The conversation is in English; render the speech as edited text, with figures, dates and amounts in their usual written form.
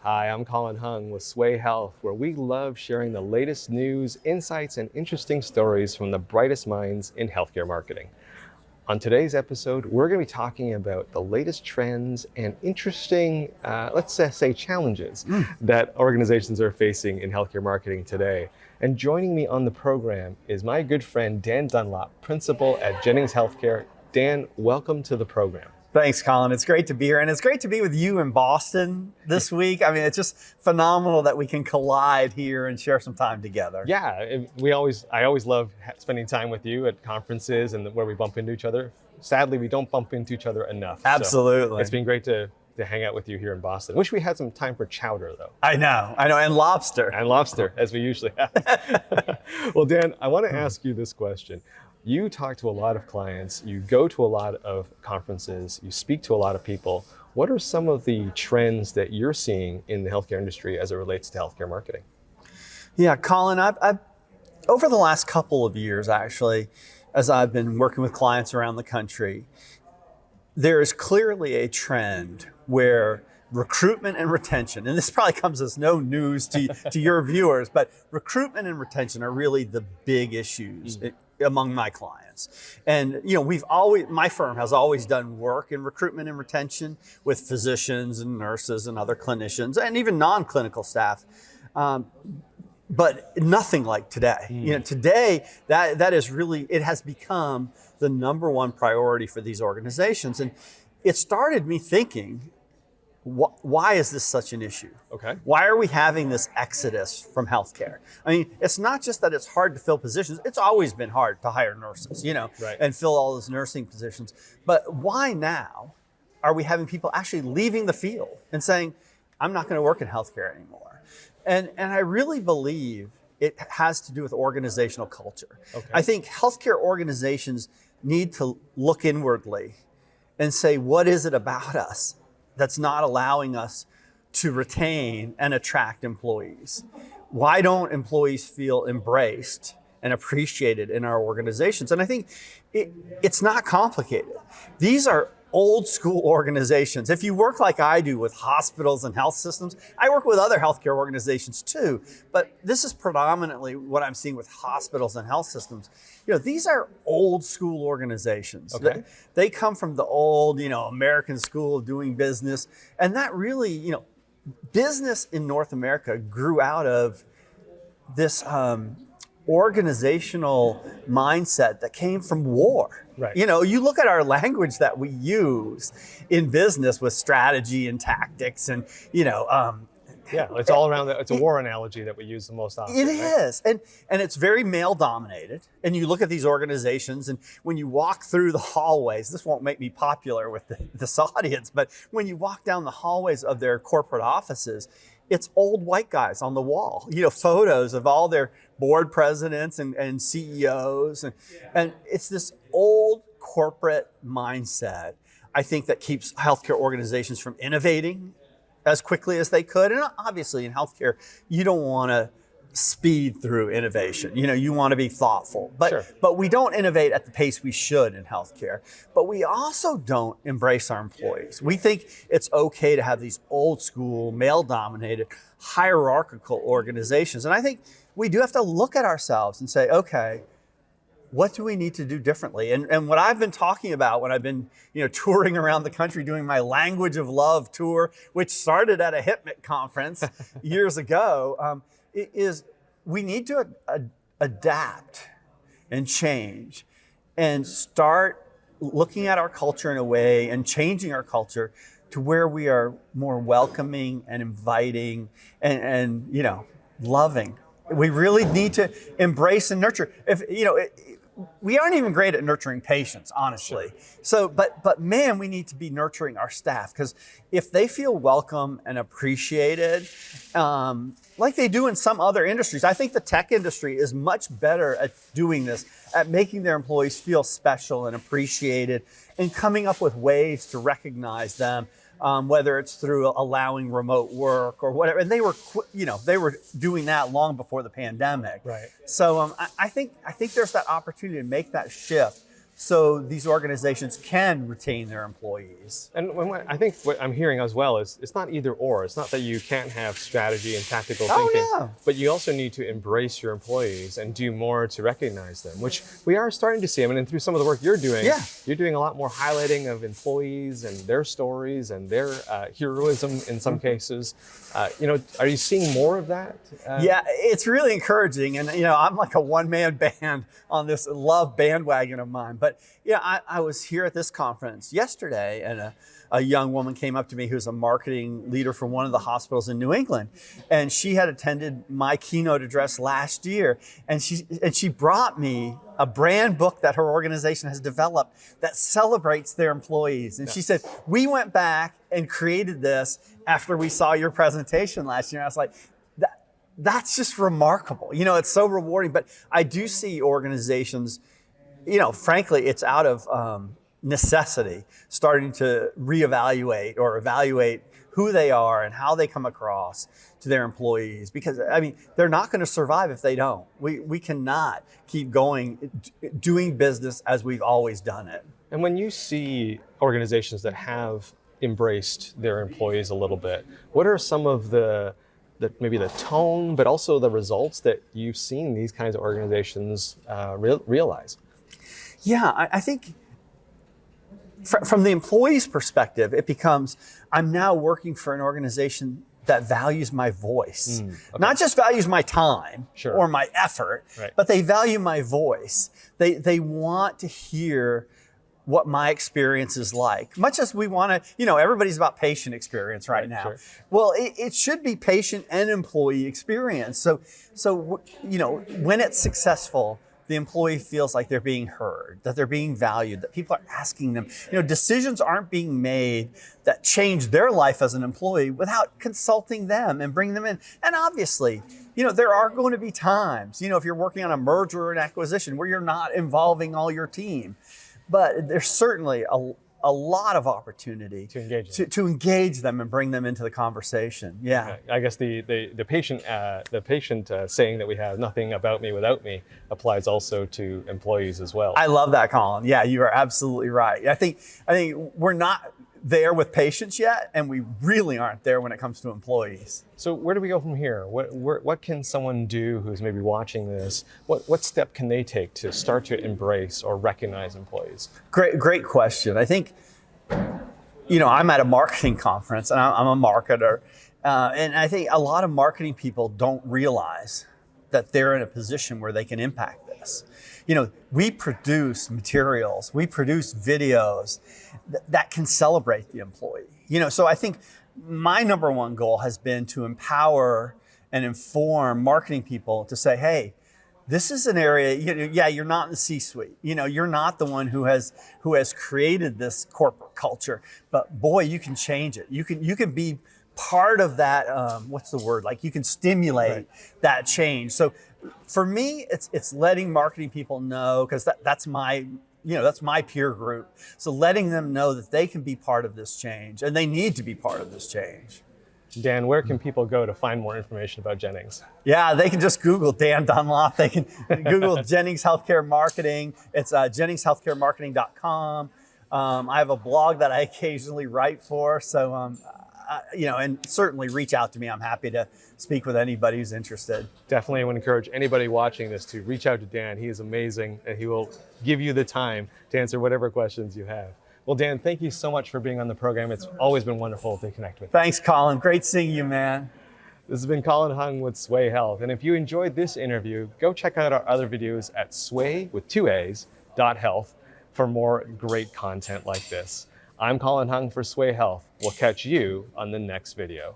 Hi, I'm Colin Hung with Swaay.Health, where we love sharing the latest news, insights, and interesting stories from the brightest minds in healthcare marketing. On today's episode, we're going to be talking about the latest trends and interesting, let's say challenges that organizations are facing in healthcare marketing today. And joining me on the program is my good friend, Dan Dunlop, principal at Jennings Healthcare. Dan, welcome to the program. Thanks, Colin. It's great to be here. And it's great to be with you in Boston this week. I mean, it's just phenomenal that we can collide here and share some time together. Yeah, I always love spending time with you at conferences and where we bump into each other. Sadly, we don't bump into each other enough. Absolutely. So it's been great to hang out with you here in Boston. Wish we had some time for chowder, though. I know, and lobster. And lobster, as we usually have. Well, Dan, I want to ask you this question. You talk to a lot of clients, you go to a lot of conferences, you speak to a lot of people. What are some of the trends that you're seeing in the healthcare industry as it relates to healthcare marketing? Yeah, Colin, I've over the last couple of years, actually, as I've been working with clients around the country, there is clearly a trend where recruitment and retention, and this probably comes as no news to your viewers, but recruitment and retention are really the big issues among my clients. And my firm has always done work in recruitment and retention with physicians and nurses and other clinicians and even non-clinical staff. But nothing like today. Today that is really, it has become the number one priority for these organizations. And it started me thinking, why is this such an issue? Okay. Why are we having this exodus from healthcare? I mean, it's not just that it's hard to fill positions. It's always been hard to hire nurses, Right. and fill all those nursing positions. But why now are we having people actually leaving the field and saying, I'm not going to work in healthcare anymore? And I really believe it has to do with organizational culture. Okay. I think healthcare organizations need to look inwardly and say, what is it about us that's not allowing us to retain and attract employees? Why don't employees feel embraced and appreciated in our organizations? And I think it's not complicated. These are old school organizations. If you work like I do with hospitals and health systems, I work with other healthcare organizations too, but this is predominantly what I'm seeing with hospitals and health systems. These are old school organizations. Okay. They come from the old, American school of doing business. And that really, business in North America grew out of this organizational mindset that came from war. Right. You look at our language that we use in business with strategy and tactics and, Yeah, it's all around it's a war analogy that we use the most often. It right? is. And it's very male dominated. And you look at these organizations, and when you walk through the hallways, this won't make me popular with this audience, but when you walk down the hallways of their corporate offices, it's old white guys on the wall, photos of all their board presidents and CEOs. And it's this old corporate mindset, I think, that keeps healthcare organizations from innovating as quickly as they could. And obviously in healthcare, you don't want to speed through innovation. You want to be thoughtful, but Sure. but we don't innovate at the pace we should in healthcare. But we also don't embrace our employees. We think it's okay to have these old school, male-dominated, hierarchical organizations. And I think we do have to look at ourselves and say, okay, what do we need to do differently? And what I've been talking about when I've been touring around the country doing my Language of Love tour, which started at a HIPMIC conference years ago, is we need to adapt and change and start looking at our culture in a way and changing our culture to where we are more welcoming and inviting and loving. We really need to embrace and nurture. We aren't even great at nurturing patients, honestly. Sure. So, but man, we need to be nurturing our staff, because if they feel welcome and appreciated, like they do in some other industries, I think the tech industry is much better at doing this, at making their employees feel special and appreciated, and coming up with ways to recognize them whether it's through allowing remote work or whatever. And they were, they were doing that long before the pandemic. Right. So I think there's that opportunity to make that shift, so these organizations can retain their employees. And I think what I'm hearing as well is it's not either or. It's not that you can't have strategy and tactical thinking, but you also need to embrace your employees and do more to recognize them, which we are starting to see. I mean, and through some of the work you're doing, you're doing a lot more highlighting of employees and their stories and their heroism in some cases. Are you seeing more of that? Yeah, it's really encouraging. And, I'm like a one-man band on this love bandwagon of mine. But I was here at this conference yesterday, and a young woman came up to me who's a marketing leader for one of the hospitals in New England, and she had attended my keynote address last year, and she brought me a brand book that her organization has developed that celebrates their employees. And she said, we went back and created this after we saw your presentation last year. And I was like, that's just remarkable. It's so rewarding. But I do see organizations, frankly, it's out of necessity, starting to reevaluate or evaluate who they are and how they come across to their employees. Because, they're not going to survive if they don't. We cannot keep going, doing business as we've always done it. And when you see organizations that have embraced their employees a little bit, what are some of maybe the tone, but also the results that you've seen these kinds of organizations realize? Yeah, I think from the employee's perspective, it becomes, I'm now working for an organization that values my voice, not just values my time or my effort, but they value my voice. They want to hear what my experience is like, much as we want to, everybody's about patient experience right now. Well, it should be patient and employee experience. So when it's successful, the employee feels like they're being heard, that they're being valued, that people are asking them. Decisions aren't being made that change their life as an employee without consulting them and bringing them in. And obviously, there are going to be times, if you're working on a merger or an acquisition where you're not involving all your team. But there's certainly a lot of opportunity to engage them and bring them into the conversation. Yeah. I guess the patient saying that we have nothing about me without me applies also to employees as well. I love that, Colin. Yeah, you are absolutely right. I think we're not there with patients yet, and we really aren't there when it comes to employees. So where do we go from here? What can someone do who's maybe watching this? What step can they take to start to embrace or recognize employees? Great question. I think, I'm at a marketing conference, and I'm a marketer, and I think a lot of marketing people don't realize that they're in a position where they can impact this. We produce materials, we produce videos that can celebrate the employee. So I think my number one goal has been to empower and inform marketing people to say, hey, this is an area, you're not in the C-suite. You're not the one who has created this corporate culture, but boy, you can change it. You can be part of that, you can stimulate that change. So for me, it's letting marketing people know, because that's my peer group. So letting them know that they can be part of this change, and they need to be part of this change. Dan, where can people go to find more information about Jennings? Yeah, they can just Google Dan Dunlop. They can Google Jennings Healthcare Marketing. It's JenningsHealthcareMarketing.com. I have a blog that I occasionally write for. So, and certainly reach out to me. I'm happy to speak with anybody who's interested. Definitely would encourage anybody watching this to reach out to Dan. He is amazing, and he will give you the time to answer whatever questions you have. Well, Dan, thank you so much for being on the program. It's always been wonderful to connect with you. Thanks, Colin. Great seeing you, man. This has been Colin Hung with Swaay.Health. And if you enjoyed this interview, go check out our other videos at Sway.Health for more great content like this. I'm Colin Hung for Swaay.Health. We'll catch you on the next video.